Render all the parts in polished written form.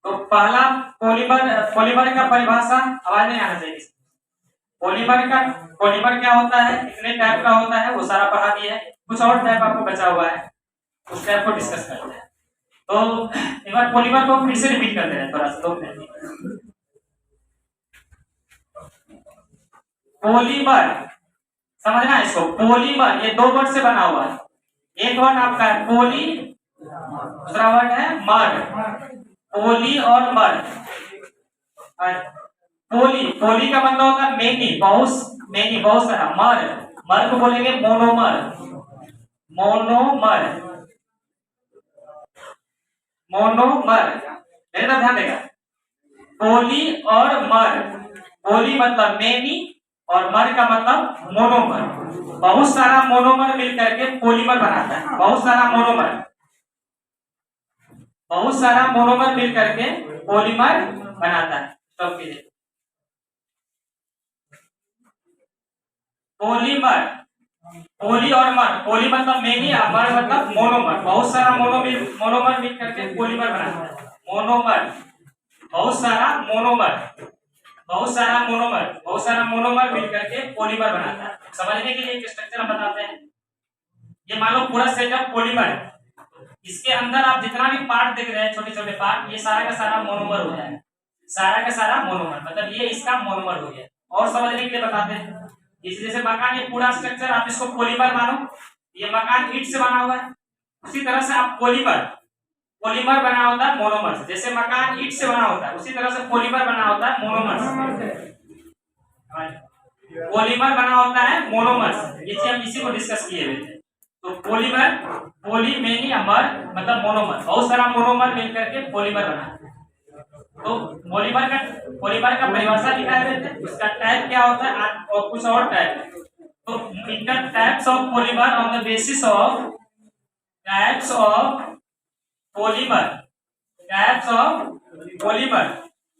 तो पहला polymer, polymer का परिभाषा, आवाज नहीं आना चाहिए। पॉलीमर क्या होता है, कितने टाइप का होता है, वो सारा पढ़ा दिया है। कुछ और टाइप आपको बचा हुआ है, उस टाइप को डिस्कस करते हैं। तो एक बार पॉलीमर को फिर से रिपीट करते हैं थोड़ा सा, 2 मिनट। पॉलीमर समझना है इसको, पॉलीमर ये 2 वर्ड से बना हुआ है। एक वर्ड आपका है पोली, दूसरा वर्ड है मर। पोली और मर। पोली, पोली का मतलब होता है मेनी, मेनी बहुत सारा। मर, मर को बोलेंगे मोनोमर। मोनोमर, मोनोमर, मेरे तरफ ध्यान देगा। पोली और मर, पोली मतलब मेनी और मर का मतलब मोनोमर। बहुत सारा मोनोमर मिलकर के पॉलीमर बनाता है। बहुत सारा मोनोमर, बहुत सारा मोनोमर मिलकर के पॉलीमर बनाता है। सब के लिए पॉलीमर, पोली और मर, पोली मतलब मेनी, मर मतलब मोनोमर। बहुत सारा मोनोमर मिल करके पॉलीमर बनाता है। मोनोमर, बहुत सारा मोनोमर, बहुत सारा मोनोमर, बहुत सारा मोनोमर मिल करके पॉलीमर बनाता है। समझने के लिए एक स्ट्रक्चर हम बताते हैं। ये मान लो पूरा सेटअप पॉलीमर है, इसके अंदर आप जितना भी पार्ट देख रहे हैं, छोटे छोटे पार्ट, ये सारा का सारा मोनोमर हो जाए। सारा का सारा मोनोमर मतलब ये इसका मोनोमर हो गया। और समझने के लिए बताते हैं, इस जैसे मकान, ये पूरा स्ट्रक्चर आप इसको पॉलीमर मानो। ये मकान ईंट से बना हुआ है, उसी तरह से आप पॉलीमर, पॉलीमर बना होता है मोनोमर से। जैसे मकान ईंट से बना होता है, उसी तरह से पॉलीमर बना होता है मोनोमर से। पॉलीमर बना होता है मोनोमर से। ये हम इसी को डिस्कस किए हुए थे। तो पॉलीमर, पोली मेनी मर मतलब मोनोमर, बहुत सारा मोनोमर मिलकर के पॉलीमर बना। तो पॉलीमर का परिभाषा लिखा है, उसका टाइप क्या होता है और कुछ और टाइप। तो inter types of polymer on the basis of types of polymer, types of polymer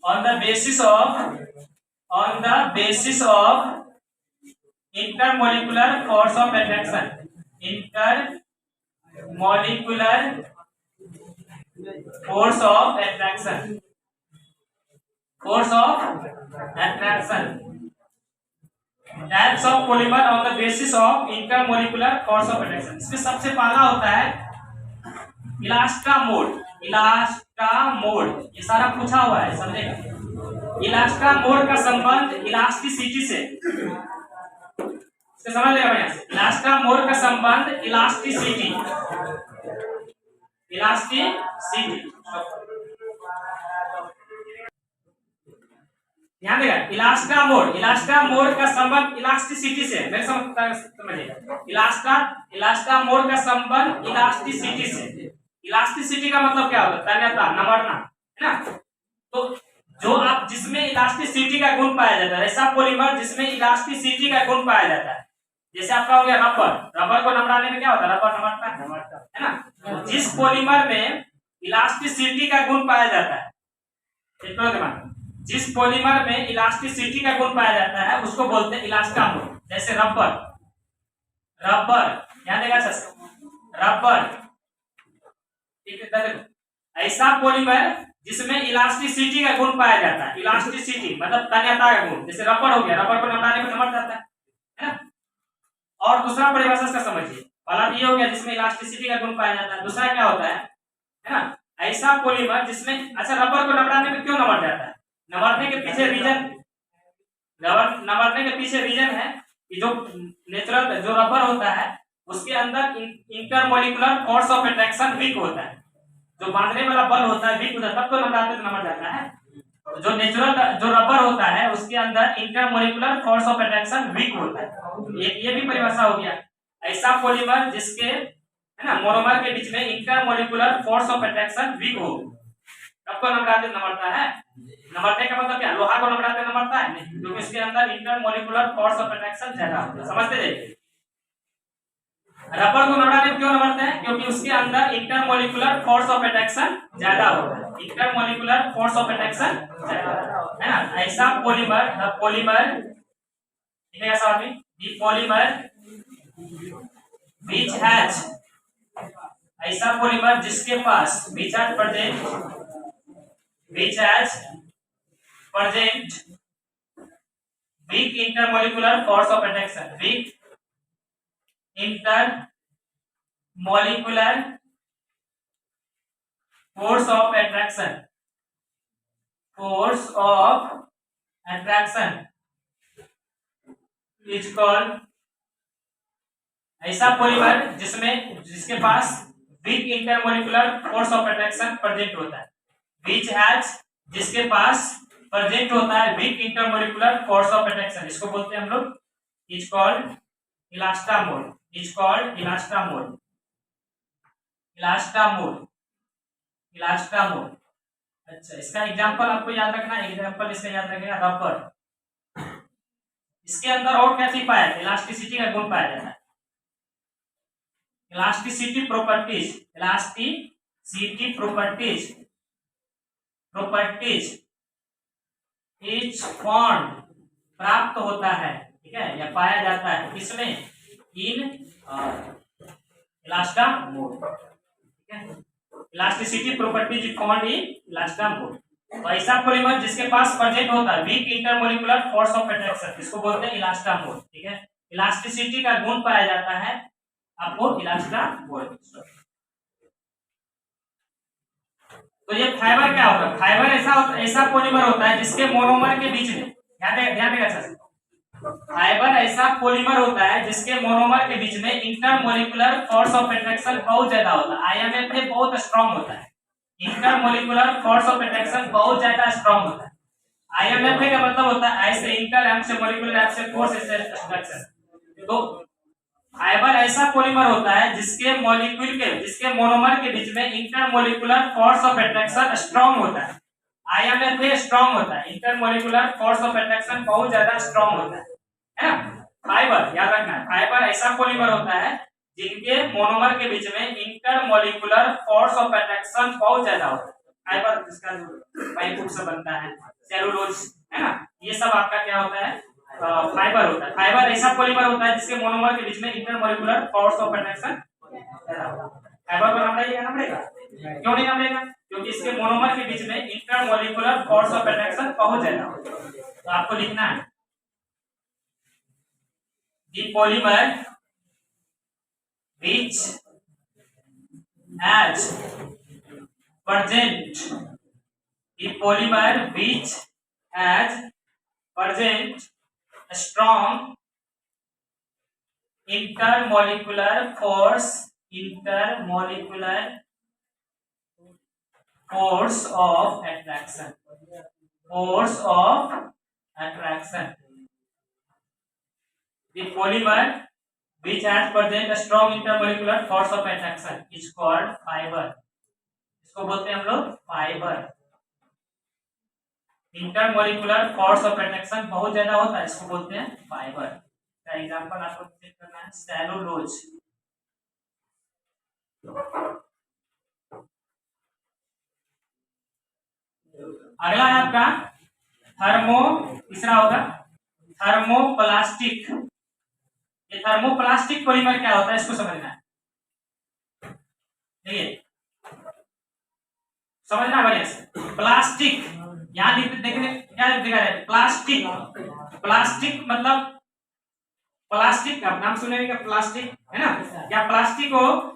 on the basis of intermolecular force of attraction, intermolecular force of attraction, force of attraction, types of polymer on the basis of intermolecular force of attraction. इसमें सबसे पहला होता है इलास्टामोड। इलास्टामोड ये सारा पूछा हुआ है, समझेगा। इलास्टामोड का संबंध इलास्टिसिटी से, समझ लेगा भैया। इलास्टामोड का संबंध इलास्टिसिटी, इलास्टिसिटी ध्यान देगा। इलास्टामोड का संबंध इलास्टिसिटी से, मेरे समझिएगा। इलास्टामोड का संबंध इलास्टिसिटी से। इलास्टिसिटी का मतलब क्या होता है, तन्यता, नमरना, है ना। तो जो आप जिसमें इलास्टिसिटी का गुण पाया जाता है, ऐसा पॉलीमर जिसमें इलास्टिसिटी का गुण पाया जाता है। जैसे आपका हो गया रबर, रबर को नमड़ाने में क्या होता है, रबर नमड़ता है ना। तो जिस पॉलीमर में इलास्टिसिटी का गुण पाया जाता है, जिस पॉलीमर में इलास्टिसिटी का गुण पाया जाता है उसको बोलते हैं इलास्टामोड। जैसे रबर, रबर ध्यान देगा, रबर ऐसा पॉलीमर जिसमें इलास्टिसिटी का गुण पाया जाता है। इलास्टिसिटी मतलब तन्यता का गुण। जैसे रबर हो गया, रबर को नमड़ाने में नमड़ जाता है ना। और दूसरा परिभाषा इसका समझिए, पहला ये हो गया जिसमें इलास्टिसिटी का गुण पाया जाता है। दूसरा क्या होता है ना, ऐसा पॉलीमर जिसमें, अच्छा रबर को नमड़ाने में क्यों नमड़ जाता है, नमड़ने के पीछे रीजन, नमड़ने के पीछे रीजन है कि जो नेचुरल जो रबर होता है उसके अंदर intermolecular force of attraction weak होता है। जो बांधने वाला बल होता है वीक होता है, तब तो नमड़ाते तो नमड़ जाता है। जो नेचुरल जो रबर होता है उसके अंदर intermolecular force of attraction weak होता है। ये भी परिभाषा हो गया। ऐसा पॉलीमर जिसके, है ना, मोनोमर के बीच में intermolecular force of attraction weak हो, तब तो नमड़ाते नमड़ता है। नमड़ने का मतलब क्या, लोहा को नमड़ाते नमड़ता है नहीं, क्योंकि इसके अंदर इंटरमोलिकुलर फोर्स ऑफ अट्रैक्शन ज्यादा होता है। समझते जाइए। रबर को नमड़ाने में क्यों नमड़ते हैं, क्योंकि उसके अंदर इंटरमोलिकुलर फोर्स ऑफ अट्रैक्शन ज्यादा होता है। इंटरमोलिकुलर फोर्स ऑफ अट्रैक्शन ज्यादा है ना। ऐसा पॉलीमर, पॉलीमर लिखेगा साथ में, दी पॉलीमर व्हिच हैज, ऐसा पॉलीमर जिसके पास, which has present which has present weak intermolecular force of attraction, weak intermolecular force of attraction, force of attraction is called, ऐसा पॉलीमर जिसके पास weak intermolecular force of attraction present होता है, which has जिसके पास present होता है weak intermolecular force of attraction, इसको बोलते हैं हम लोग is called elastomer, is called elastomer, elastomer, elastomer. अच्छा, इसका एग्जांपल आपको याद रखना है, एग्जांपल इसका याद रखिएगा रबर। इसके अंदर और क्या चीज पाया, इलास्टिसिटी का गुण पाया जाता है, elasticity properties, elasticity properties, properties is found प्राप्त होता है, ठीक है, या पाया जाता है किसमें, इन इलास्टामोल, ठीक है, elasticity properties is found in elastomer. तो ऐसा पॉलीमर जिसके पास प्रेजेंट होता है weak intermolecular force of attraction, इसको बोलते हैं इलास्टामोल, ठीक है, इलास्टिसिटी का गुण पाया जाता है आपको इलास्टामोल। तो ये फाइबर क्या होता है, फाइबर ऐसा पॉलीमर होता है जिसके मोनोमर के बीच में, ध्यान देगा सर, फाइबर ऐसा पॉलीमर होता है जिसके मोनोमर के बीच में इंटरमोलिकुलर फोर्स ऑफ अट्रैक्शन बहुत ज्यादा होता है, आईएमएफ बहुत स्ट्रांग होता है, इंटरमोलिकुलर फोर्स ऑफ अट्रैक्शन बहुत ज्यादा स्ट्रांग होता है। आईएमएफ का मतलब होता है ऐसे इंटर एम से मॉलिक्यूलर एम से फोर्स अट्रैक्शन। तो फाइबर ऐसा पॉलीमर होता है जिसके मोनोमर के बीच में intermolecular force of attraction strong होता है, आईएमएफ स्ट्रांग होता है, इंटरमोलिकुलर फोर्स ऑफ अट्रैक्शन बहुत ज्यादा स्ट्रांग होता है ना। फाइबर याद रखना है, फाइबर ऐसा पॉलीमर होता है जिनके मोनोमर के बीच में इंटरमोलिकुलर फोर्स ऑफ अट्रैक्शन बहुत ज्यादा होता है। फाइबर जिसका फाइबर से बनता है, सेलुलोज है ना, ये सब आपका क्या होता है, फाइबर होता है। फाइबर ऐसा पॉलीमर होता है जिसके मोनोमर के बीच में इंटरमोलिकुलर फोर्स ऑफ अट्रैक्शन ज्यादा होता है। फाइबर का नाम रहेगा, नाम रहेगा, क्यों नहीं नाम रहेगा, क्योंकि इसके मोनोमर के बीच में इंटरमोलिकुलर फोर्स ऑफ अट्रैक्शन बहुत ज्यादा होता है। तो आपको लिखना है the polymer which has present, the polymer which has present a strong intermolecular force of attraction, force of attraction, the polymer which has present a strong intermolecular force of attraction is called fiber, इसको बोलते हैं हम लोग fibre. Intermolecular force of attraction बहुत ज्यादा होता है, इसको बोलते हैं फाइबर। का एग्जांपल आपको चेक करना है, सेलुलोज। अगला है आपका तीसरा होगा थर्मोप्लास्टिक। ये थर्मोप्लास्टिक पॉलीमर क्या होता है इसको समझना है, ठीक है, समझना बढ़िया से। प्लास्टिक यहाँ देखने क्या दिखा रहा है, प्लास्टिक, प्लास्टिक मतलब प्लास्टिक आप नाम सुनेंगे क्या, प्लास्टिक है ना, क्या प्लास्टिक को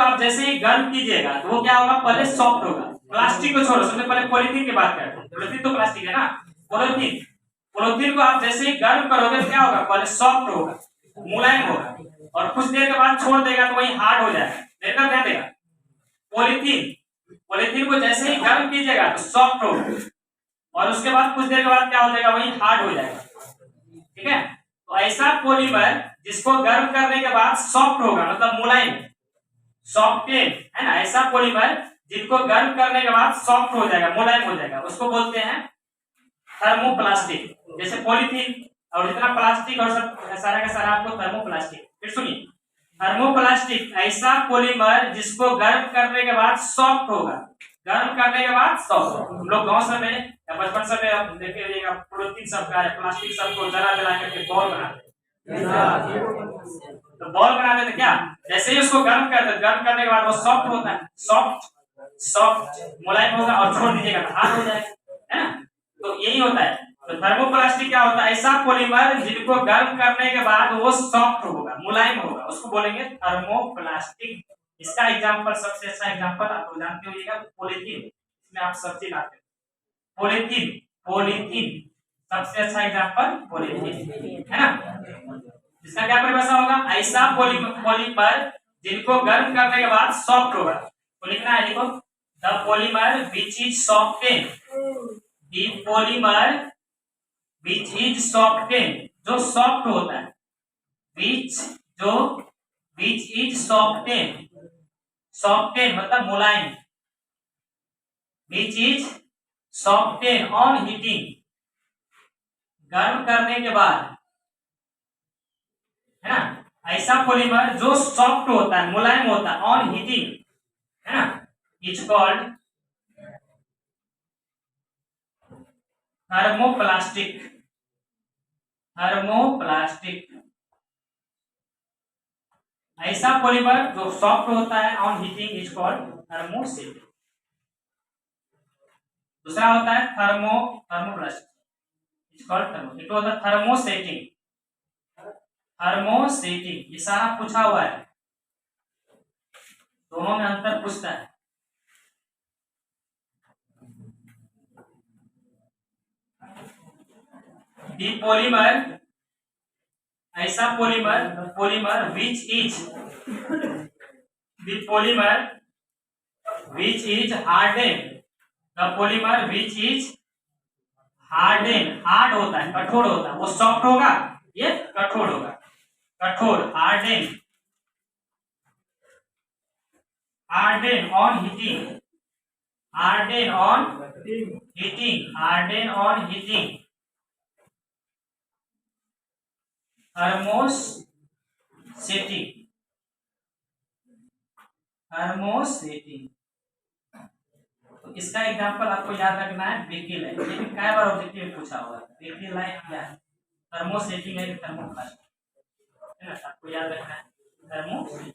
आप जैसे ही गर्म कीजिएगा तो वो क्या होगा, पहले सॉफ्ट होगा। प्लास्टिक को छोड़ो, सबसे पहले पॉलीथीन की बात करते हैं, पॉलीथीन तो प्लास्टिक है ना, पॉलीथीन को आप जैसे ही गर्म करोगे तो क्या होगा, पहले सॉफ्ट होगा, मुलायम होगा, और कुछ देर के बाद छोड़ देगा तो वही हार्ड हो जाएगा। देखना ध्यान देगा, पॉलीथीन को जैसे ही गर्म कीजिएगा तो सॉफ्ट होगा, और उसके बाद कुछ देर के बाद क्या हो जाएगा, वही हार्ड हो जाएगा, ठीक है। तो ऐसा पॉलीमर जिसको गर्म करने के बाद सॉफ्ट होगा, मतलब मुलायम, सॉफ्टेड है ना, ऐसा पॉलीमर जिनको गर्म करने के बाद सॉफ्ट हो जाएगा, मुलायम हो जाएगा, उसको बोलते हैं थर्मोप्लास्टिक। जैसे पॉलीथीन और जितना प्लास्टिक और सब सारा का सारा आपको थर्मोप्लास्टिक। फिर सुनिए, थर्मोप्लास्टिक ऐसा पॉलीमर जिसको गर्म करने के बाद सॉफ्ट होगा, गर्म करने के बाद सॉफ्ट। हम लोग गांव समय या बचपन समय आप देखे होंगे, पॉलीथीन सब का प्लास्टिक सब को जला करके बॉल बनाते, तो बॉल बनाते थे क्या, जैसे ही उसको गर्म करने के बाद वो सॉफ्ट होता है, सॉफ्ट सॉफ्ट मुलायम होगा और छोड़ दीजिएगा तो हार्ड हो जाएगा, है ना। तो यही होता है। तो थर्मोप्लास्टिक क्या होता है? ऐसा पॉलीमर जिनको गर्म करने के बाद वो सॉफ्ट होगा, मुलायम होगा, उसको बोलेंगे थर्मोप्लास्टिक। इसका एग्जांपल, सबसे अच्छा एग्जांपल आप लोग जानते होइएगा, पॉलीथीन। इसमें आप सब्जी लाते हो, पॉलीथीन, पॉलीथीन सबसे अच्छा एग्जांपल पॉलीथीन, है ना। इसका क्या परिभाषा होगा? ऐसा पॉलीमर जिनको गर्म करने के बाद सॉफ्ट होगा। तो लिखना है, देखो, the polymer which is soften, the polymer which is soften, जो सॉफ्ट होता है, विच, जो, विच इज सॉफ्टेन, सॉफ्टेन मतलब मुलायम, विच इज सॉफ्टेन ऑन हीटिंग, गर्म करने के बाद, है ना। ऐसा पॉलीमर जो सॉफ्ट होता है, मुलायम होता है, ऑन हीटिंग, है ना, इज कॉल्ड थर्मोप्लास्टिक, थर्मोप्लास्टिक। ऐसा पॉलीमर जो सॉफ्ट होता है on heating is called thermosetting. दूसरा होता है थर्मोप्लास्टिक इज कॉल्ड थर्मो, एक होता है थर्मोसेटिंग, थर्मोसेटिंग। ये सारा पूछा हुआ है, दोनों में अंतर पूछता है। दी पॉलीमर, ऐसा polymer, polymer which is, the polymer which is Harden, the polymer which is Harden, hard होता है, कठोर होता है, वो सॉफ्ट होगा, ये कठोर होगा, कठोर, Harden, Harden on heating, Harden on heating, Harden on heating, thermosetting, thermosetting. तो इसका एग्जांपल आपको याद रखना है, बेकिल है, लेकिन कई बार ऑब्जेक्टिव में पूछा हुआ है। बेकिल है क्या है? थर्मोसेटिंग है कि थर्मोप्लास्टिक, है ना, आपको याद रखना है थर्मोसेटिंग।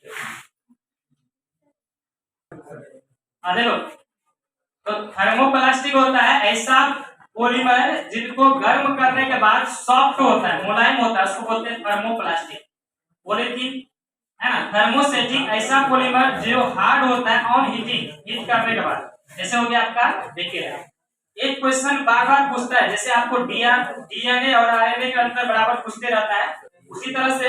देखो, तो थर्मोप्लास्टिक होता है ऐसा पॉलीमर जिनको गर्म करने के बाद सॉफ्ट होता है, मुलायम होता है, उसको बोलते हैं थर्मोप्लास्टिक। पॉलीथीन, है ना। थर्मोसेटिक ऐसा पॉलीमर जो हार्ड होता है ऑन हीटिंग, हीट करने के बाद, जैसे हो गया आपका, देखिए एक क्वेश्चन बार बार पूछता है, जैसे आपको डीएनए और आरएनए का अंतर बराबर पूछते रहता है, उसी तरह से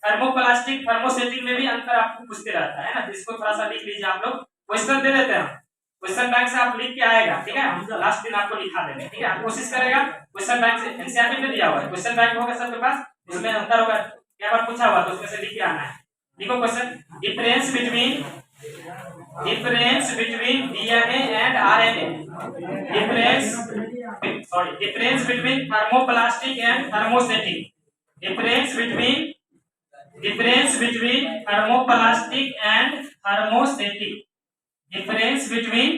थर्मोप्लास्टिक, थर्मोसेटिक में भी अंतर आपको पूछते रहता है ना। तो इसको थोड़ा सा लिख लीजिए, आप लोग क्वेश्चन दे देते हैं, क्वेश्चन बैंक से आप लिख के आएगा, ठीक है, हम लास्ट दिन आपको लिखा देंगे, ठीक है। आप कोशिश करेगा, क्वेश्चन बैंक से, एनसीईआरटी में दिया हुआ है, क्वेश्चन बैंक होगा सबके पास, उसमें अंतर होगा, क्या बार पूछा हुआ तो उसमें से लिख के आना है। देखो question, difference between, difference between DNA and RNA, difference, sorry, difference between thermoplastic and thermosetting, difference between, difference between thermoplastic and thermosetting, difference between,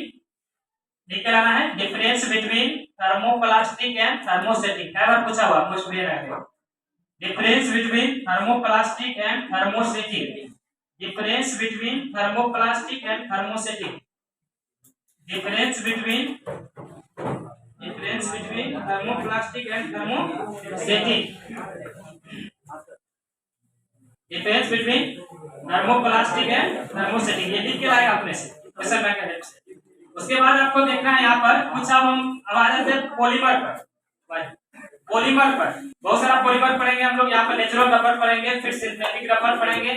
लिख के लाना है, difference between thermoplastic and thermosetting, क्या बार पूछा हुआ, मुझे ये रहेगा, difference between thermoplastic and thermosetting, difference between thermoplastic and thermostatic, difference between, difference between thermoplastic and thermostatic, difference between thermoplastic and thermostatic, ये लिख के लाएगा अपने से क्वेश्चन बैंक का हेल्प से। उसके बाद आपको देखना है यहाँ पर कुछ, अब आ जाते हैं पॉलीमर पर। पॉलीमर पर बहुत सारा पॉलीमर पढ़ेंगे हम लोग, यहाँ पर नेचुरल रबर पढ़ेंगे, फिर सिंथेटिक रबर पढ़ेंगे,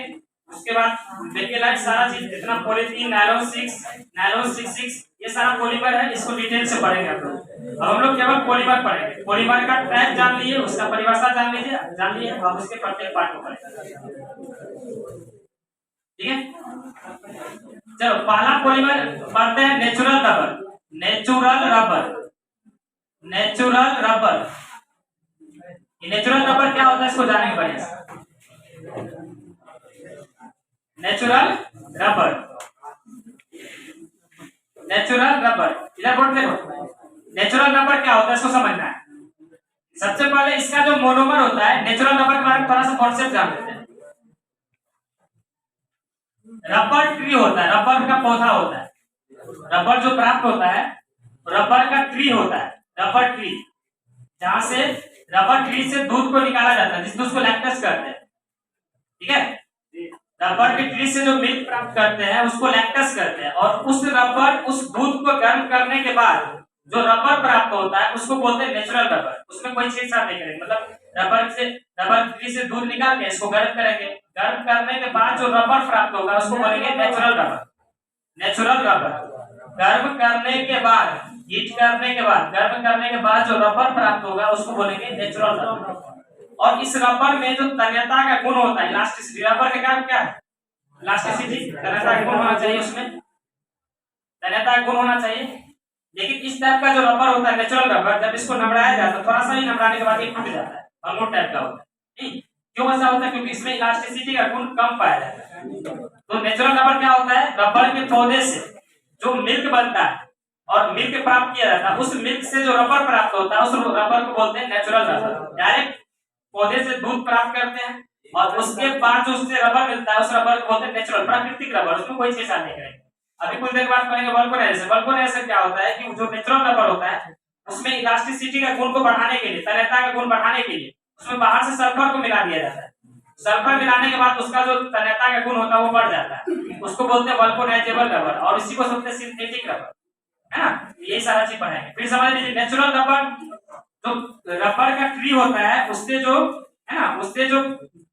उसके बाद देखिए लाइक सारा चीज जितना पॉलीथीन, नायलॉन 6, नायलॉन 66, ये सारा पॉलीमर है, इसको डिटेल से पढ़ेंगे हम लोग। अब हम लोग केवल पॉलीमर पढ़ेंगे, पॉलीमर का टाइप जान लिए, उसका परिभाषा जान लीजिए, जान लिए, अब उसके प्रत्येक पार्ट को पढ़ेंगे, ठीक है। चलो पहला पॉलीमर पढ़ते हैं, natural rubber, natural rubber, natural rubber. Natural rubber क्या होता है इसको जानेंगे बढ़िया से। नेचुरल रबर, नेचुरल रबर, इधर बोर्ड देखो, नेचुरल रबर क्या होता है इसको समझना है। सबसे पहले इसका जो मोनोमर होता है, नेचुरल रबर के बारे में थोड़ा सा कॉन्सेप्ट जान लेते हैं। रबर ट्री होता है, रबर का पौधा होता है, रबर जो प्राप्त होता है, रबर का ट्री होता है, रबर ट्री, जहां से रबर ट्री से दूध को निकाला जाता है, जिस दूध को लैक्टस कहते हैं, ठीक है। रबर के ट्री से जो मिल्क प्राप्त करते हैं उसको लैक्टस कहते हैं, और उस रबर, उस दूध को गर्म करने के बाद जो रबर प्राप्त होता है उसको बोलते हैं नेचुरल रबर। उसमें कोई छेड़छाड़ नहीं करेंगे, मतलब रबर ट्री से दूध निकाल के इसको गर्म करेंगे, गर्म करने के बाद जो रबर प्राप्त होगा उसको बोलेंगे नेचुरल रबर। नेचुरल रबर गर्म करने के बाद, हीट करने के बाद, गर्म करने के बाद जो रबर प्राप्त होगा उसको बोलेंगे नेचुरल रबर। और इस रबर में जो तन्यता का गुण होता है, इलास्टिसिटी, रबर का काम क्या है? इलास्टिसिटी, तन्यता का गुण होना चाहिए, उसमें तन्यता का गुण होना चाहिए। लेकिन इस टाइप का जो रबर होता है नेचुरल रबर, जब इसको नमड़ाया जाता है, थोड़ा सा ही नमड़ाने के बाद ये टूट जाता है, भंगुर टाइप का होता है। क्यों ऐसा होता है? क्योंकि इसमें इलास्टिसिटी का गुण कम पाया जाता है। तो नेचुरल रबर क्या होता है? रबर के पौधे से जो मिल्क बनता है और मिल्क प्राप्त किया जाता है, उस मिल्क से जो रबर प्राप्त होता है उस रबर को बोलते हैं नेचुरल रबर। डायरेक्ट पौधे से दूध प्राप्त करते हैं और उसके बाद जो उससे रबर मिलता है उस रबर को बोलते हैं नेचुरल, प्राकृतिक रबर। उसमें कोई छेड़छाड़ नहीं करेंगे। अभी कुछ देर बाद पढ़ेंगे वल्केनाइजेशन। वल्केनाइजेशन क्या होता है कि जो नेचुरल रबर होता है उसमें इलास्टिसिटी का गुण को बढ़ाने के लिए, तन्यता का गुण बढ़ाने के लिए उसमें बाहर से सल्फर को मिला दिया जाता है। सल्फर मिलाने के बाद उसका जो तन्यता का गुण होता है वो बढ़ जाता है, उसको बोलते हैं वल्केनाइजेबल रबर, और इसी को बोलते हैं सिंथेटिक रबर, है ना। यही सारा चीज पढ़ाएंगे। फिर समझ लीजिए, नेचुरल रबर, जो रबर का ट्री होता है उससे जो, है ना, उससे जो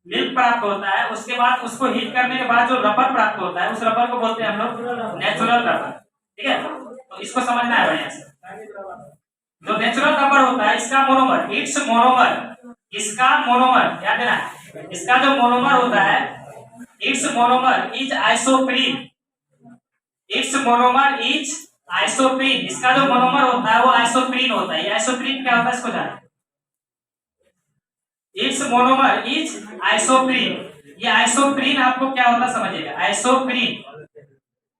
मिल्क प्राप्त होता है, उसके बाद उसको हीट करने के बाद जो रबर प्राप्त होता है उस रबर को बोलते हैं हम लोग नेचुरल रबर, ठीक है। तो इसको समझना है बढ़िया से। जो नेचुरल रबर होता है इसका मोनोमर, इट्स मोनोमर, इसका मोनोमर याद देना है, इसका जो मोनोमर होता है, it's monomer is isoprene, it's monomer is isoprene, इसका जो मोनोमर होता है वो आइसोप्रीन होता है। ये आइसोप्रीन क्या होता है इसको जाने। इट्स मोनोमर इज आइसोप्रीन, ये आइसोप्रीन आपको क्या होता है समझिएगा। आइसोप्रीन,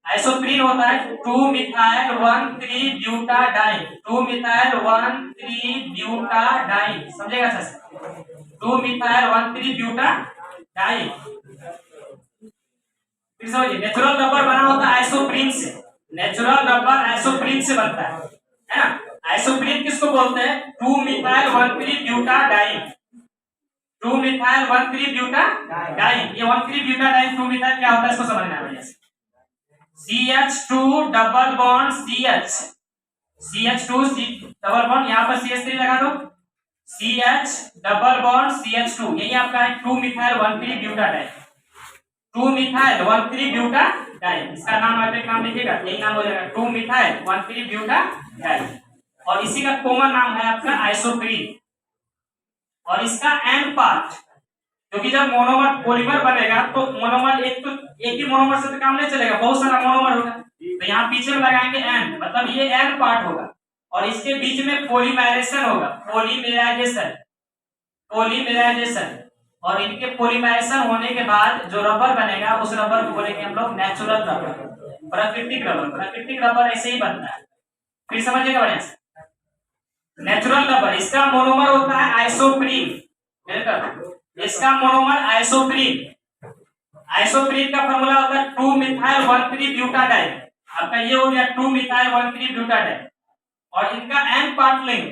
आइसोप्रीन होता है 2 मिथाइल 1,3 ब्यूटाडाइन, 2 मिथाइल 1,3 ब्यूटाडाइन, समझेगा सर, 2 मिथाइल 1,3 ब्यूटाडाइन। फिर समझिए, नेचुरल रबर बना होता है आइसोप्रीन से, नेचुरल रबर आइसोप्रीन से बनता है ना। आइसोप्रीन किसको बोलते हैं? 2 मिथाइल 1,3 ब्यूटाडाइन, 2 मिथाइल 1,3 ब्यूटाडाइन। ये 1,3 ब्यूटाडाइन 2 मिथाइल क्या होता है इसको समझना है बढ़िया से। CH2 double bond CH, CH2 double bond, यहाँ पर CH3 लगा दो, CH डबल बॉन्ड CH2, यही आपका है 2 मिथाइल 1,3 ब्यूटाडाइन, 2 मिथाइल 1,3 ब्यूटाडाइन। इसका नाम आप एक नाम लिखिएगा, यही नाम हो जाएगा 2 मिथाइल 1,3 ब्यूटाडाइन, और इसी का कॉमन नाम है आपका आइसोप्रीन। और इसका एंड पार्ट, क्योंकि जब मोनोमर पॉलीमर बनेगा तो मोनोमर एक ही मोनोमर से तो काम नहीं चलेगा, बहुत सारा मोनोमर होगा, तो यहाँ पीछे में लगाएंगे एंड, मतलब ये एंड पार्ट होगा, और इसके बीच में पॉलीमराइजेशन होगा, पॉलीमराइजेशन, पॉलीमराइजेशन, और इनके पॉलीमराइजेशन होने के बाद जो रबर बनेगा उस रबर को बोलेंगे हम लोग नेचुरल रबर, प्राकृतिक रबर। प्राकृतिक रबर ऐसे ही बनता है। फिर समझिएगा बढ़िया से, नेचुरल रबर, इसका मोनोमर होता है आइसोप्रीन, इसका मोनोमर आइसोप्रीन, आइसोप्रीन का फॉर्मूला होता है 2 मिथाइल 1,3 ब्यूटाडाइन। आपका ये हो गया 2 मिथाइल 1,3 ब्यूटाडाइन, और इनका एंड पार्ट लेंगे,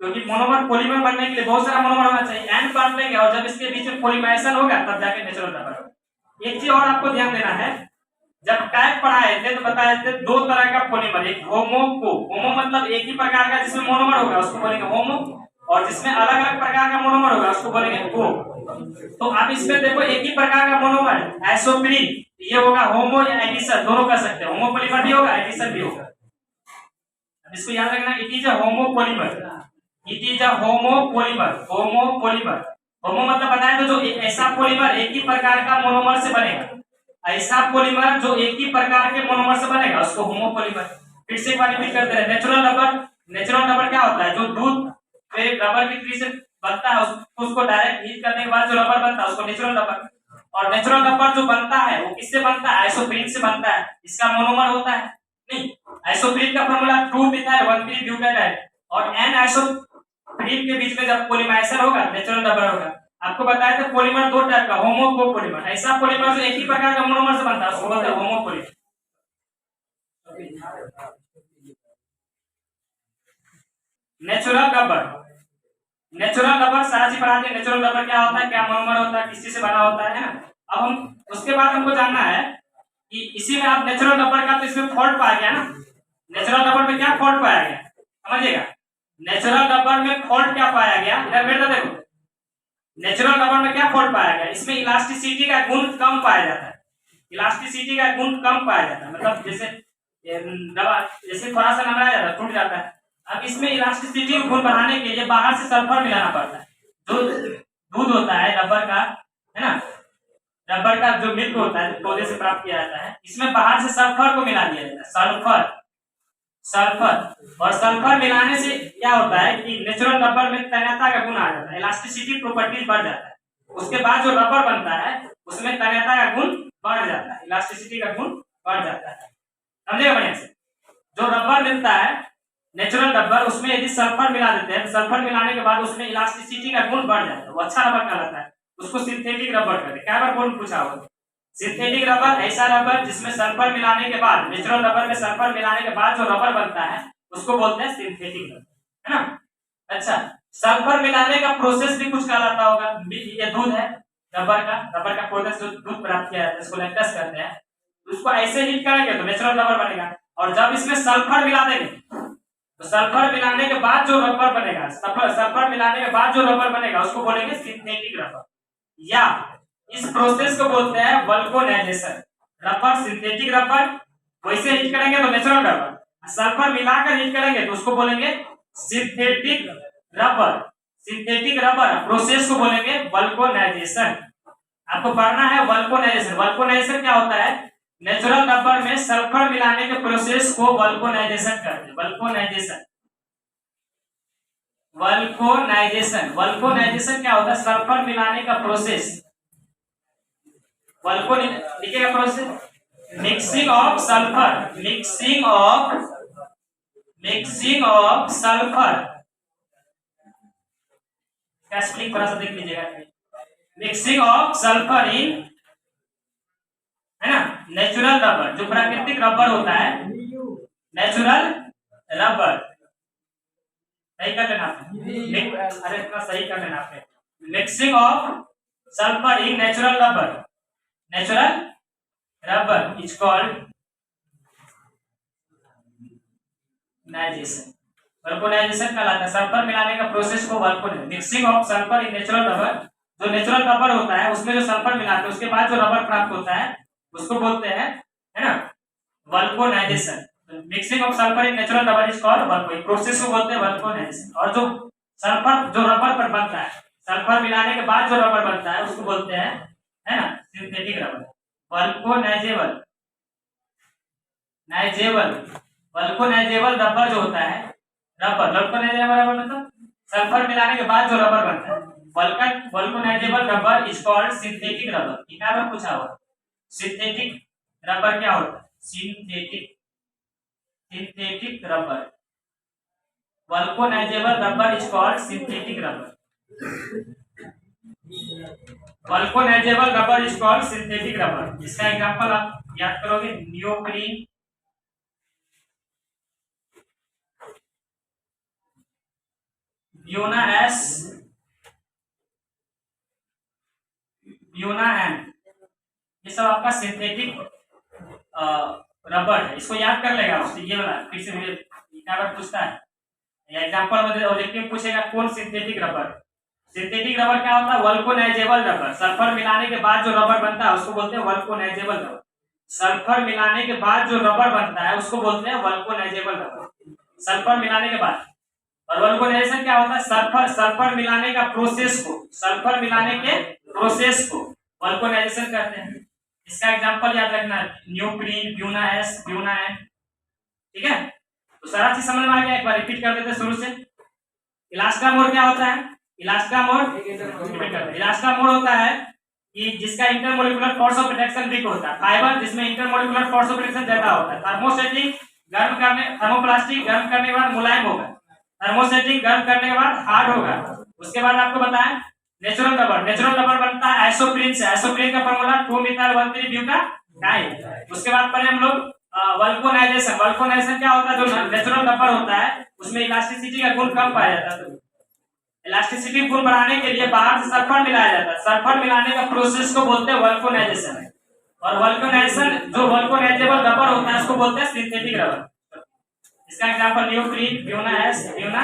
क्योंकि मोनोमर पॉलीमर बनने के लिए बहुत सारा मोनोमर होना चाहिए, एंड पार्ट लेंगे, और जब इसके बीच में पॉलीमराइजेशन होगा तब जाके नेचुरल रबर होगा। एक चीज और आपको ध्यान देना है, जब टाइप पढ़ाए थे तो बताए थे 2 तरह का पॉलीमर, एक होमो को, होमो मतलब एक ही प्रकार का जिसमें मोनोमर होगा उसको बोलेंगे होमो, और जिसमें अलग अलग प्रकार का मोनोमर होगा उसको बोलेंगे को। तो आप इसमें देखो एक ही प्रकार का मोनोमर आइसोप्रीन, ये होगा होमो या एडिशन, दोनों कर सकते हैं, होमो पॉलीमर भी होगा, एडिशन भी होगा। इसको याद रखना, it is a homo polymer, it is a homo polymer, homo polymer. Homo मतलब बताया तो जो ऐसा पॉलीमर एक ही प्रकार का मोनोमर से बनेगा, ऐसा पॉलीमर जो एक ही प्रकार के मोनोमर से बनेगा उसको होमो पॉलीमर। फिर से एक बार रिपीट करते हैं, नेचुरल रबर, नेचुरल रबर क्या होता है? जो दूध रबर की ट्री से बनता है उसको डायरेक्ट हीट करने के बाद जो रबर बनता है उसको नेचुरल रबर। और नेचुरल रबर जो बनता है वो किससे बनता है? आइसोप्रीन से बनता है, इसका मोनोमर होता है नहीं। आइसोप्रीन का फॉर्मूला 2 मिथाइल 1,3 ब्यूटाडाइन, और एन आइसोप्रीन के बीच में जब पॉलीमराइजेशन होगा नेचुरल रबर होगा। आपको बताया था पॉलीमर 2 टाइप का, होमो को पॉलीमर, ऐसा पॉलीमर जो एक ही प्रकार का मोनोमर से बनता है उसको बोलते हैं homo polymer. Natural rubber, natural rubber सारा चीज पढ़ा दिया। नेचुरल रबर क्या होता है, क्या मोनोमर होता है, किस चीज से बना होता है ना। अब हम उसके बाद हमको जानना है कि इसी में आप नेचुरल रबर का तो इसमें फॉल्ट पाया गया ना। नेचुरल रबर में क्या फॉल्ट पाया गया समझिएगा। नेचुरल रबर में फॉल्ट क्या पाया गया, इधर बेटा देखो। नेचुरल रबर में क्या फॉल्ट पाया गया, इसमें इलास्टिसिटी का गुण कम पाया जाता है। इलास्टिसिटी का गुण कम पाया जाता है, मतलब जैसे रबर जैसे थोड़ा सा नमरा जाता है, टूट जाता है। अब इसमें इलास्टिसिटी गुण बढ़ाने के लिए बाहर से सल्फर मिलाना पड़ता है। जो दूध होता है रबर का, है ना, रबर का जो मिल्क होता है पौधे से प्राप्त किया जाता है, इसमें बाहर से सल्फर को मिला दिया जाता है। सल्फर, सल्फर और सल्फर मिलाने से क्या होता है कि नेचुरल रबर में तन्यता का गुण आ जाता है, इलास्टिसिटी प्रॉपर्टीज बढ़ जाता है। उसके बाद जो रबर बनता है उसमें तन्यता का गुण बढ़ जाता है, इलास्टिसिटी का गुण बढ़ जाता है। समझेगा बढ़िया से। जो रबर मिलता है नेचुरल रबर, उसमें यदि सल्फर मिला देते हैं, सल्फर मिलाने के बाद उसमें इलास्टिसिटी का गुण बढ़ जाता है, वो अच्छा रबर कहलाता है। उसको सिंथेटिक रबर कहते हैं। क्या बार बोल पूछा होगा। सिंथेटिक रबर ऐसा रबर जिसमें सल्फर मिलाने के बाद, नेचुरल रबर में सल्फर मिलाने के बाद जो रबर बनता है उसको बोलते हैं सिंथेटिक रबर, है ना। अच्छा, सल्फर मिलाने का प्रोसेस भी कुछ कहलाता होगा। ये दूध है रबर का प्रोसेस, जो दूध प्राप्त किया जाता है इसको लैक्टस कहते हैं। उसको ऐसे हीट करेंगे तो नेचुरल रबर बनेगा, और जब इसमें सल्फर मिला देंगे तो सल्फर मिलाने के बाद जो रबर बनेगा, सल्फर मिलाने के बाद जो रबर बनेगा उसको बोलेंगे सिंथेटिक रबर, या इस प्रोसेस को बोलते हैं वल्कोनाइजेशन। रबर सिंथेटिक रबर, वैसे हीट करेंगे तो नेचुरल रबर, सल्फर मिलाकर हीट करेंगे तो उसको बोलेंगे synthetic rubber. Synthetic rubber process को बोलेंगे वल्कोनाइजेशन। आपको पढ़ना है वल्कोनाइजेशन। वल्कोनाइजेशन क्या होता है, नेचुरल रबर में सल्फर मिलाने के प्रोसेस को वल्कोनाइजेशन कहते हैं। वल्कोनाइजेशन, वल्कोनाइजेशन, वल्कोनाइजेशन क्या होता है, सल्फर मिलाने का प्रोसेस। वल्को लिखिएगा process, mixing of sulphur, mixing of sulphur का स्पेलिंग थोड़ा सा देख लीजिएगा। मिक्सिंग ऑफ सल्फर इन, है ना, नेचुरल रबर, जो प्राकृतिक रबर होता है, नेचुरल रबर, सही कर लेना अरे इतना सही कर लेना आपने। Mixing of sulphur in natural rubber, natural rubber is called नाइजेशन। वल्कोनाइजेशन कहलाता है सल्फर मिलाने का प्रोसेस को vulcanisation. Mixing of sulphur in natural rubber, जो नेचुरल रबर होता है उसमें जो सल्फर मिलाते हैं उसके बाद जो रबर प्राप्त होता है उसको बोलते हैं, है ना, vulcanisation. Mixing of sulphur in natural rubber is called वल्को, प्रोसेस को बोलते हैं वल्कोनाइजेशन। और जो सल्फर जो रबर पर बनता है, सल्फर मिलाने के बाद जो रबर बनता है उसको बोलते हैं, है ना, सिंथेटिक रबर। वल्कोनाइजेबल, नाइजेबल, वल्कोनाइजेबल रबर जो होता है, रबर वल्कोनाइजेबल रबर मतलब सल्फर मिलाने के बाद जो रबर बनता है, vulcanisable rubber is called synthetic rubber. क्या बार पूछा हुआ, सिंथेटिक रबर क्या होता है, synthetic, synthetic rubber, vulcanisable rubber is called synthetic rubber. Vulcanisable rubber is called synthetic rubber. इसका एग्जांपल आप याद करोगे, neoprene, buna S, buna N, ये सब आपका सिंथेटिक रबर है। इसको याद कर लेगा उससे, ये वाला फिर से क्या बार पूछता है एग्जांपल में ऑब्जेक्टिव पूछेगा कौन सिंथेटिक रबर। सिंथेटिक रबर क्या होता है, वल्कोनाइजेबल रबर, सल्फर मिलाने के बाद जो रबर बनता है उसको बोलते हैं वल्कोनाइजेबल रबर। सल्फर मिलाने के बाद जो रबर बनता है उसको बोलते हैं वल्कोनाइजेबल रबर, सल्फर मिलाने के बाद। और वल्कोनाइजेशन क्या होता है, सल्फर मिलाने का प्रोसेस को, सल्फर मिलाने के प्रोसेस को वल्कोनाइजेशन कहते हैं। इसका एग्जांपल याद रखना है, न्यूप्रीन, ब्यूना एस, ब्यूना एन, ठीक है। तो सारा चीज समझ में आ गया, एक बार रिपीट कर देते हैं शुरू से। इलास्टामोर क्या होता है, इलास्टामोर, इलास्टामोर होता है कि जिसका intermolecular force of reduction weak होता है, फाइबर जिसमें इंटरमोलिकुलर फोर्स ऑफ रिडक्शन ज्यादा होता है। थर्मोस्टेटिक गर्म करने, थर्मोप्लास्टिक गर्म करने के बाद मुलायम होगा, थर्मोस्टेटिक गर्म करने के बाद हार्ड होगा। उसके बाद आपको बताएं नेचुरल रबर, नेचुरल रबर बनता है आइसोप्रीन से, आइसोप्रीन का फार्मूला 2 मिथाइल 1,3 ब्यूटाडाइन। उसके बाद पढ़े हम लोग वल्कोनाइजेशन। वल्कोनाइजेशन क्या होता है, जो नेचुरल रबर होता है उसमें इलास्टिसिटी का गुण कम पाया जाता है, तो इलास्टिसिटी गुण बढ़ाने के लिए बाहर से सल्फर मिलाया जाता है। सल्फर मिलाने का प्रोसेस को बोलते हैं वल्कोनाइजेशन। और वल्कोनाइजेशन, जो वल्कोनाइजेबल रबर होता है उसको बोलते हैं सिंथेटिक रबर। इसका example neoprene, buna S, Buena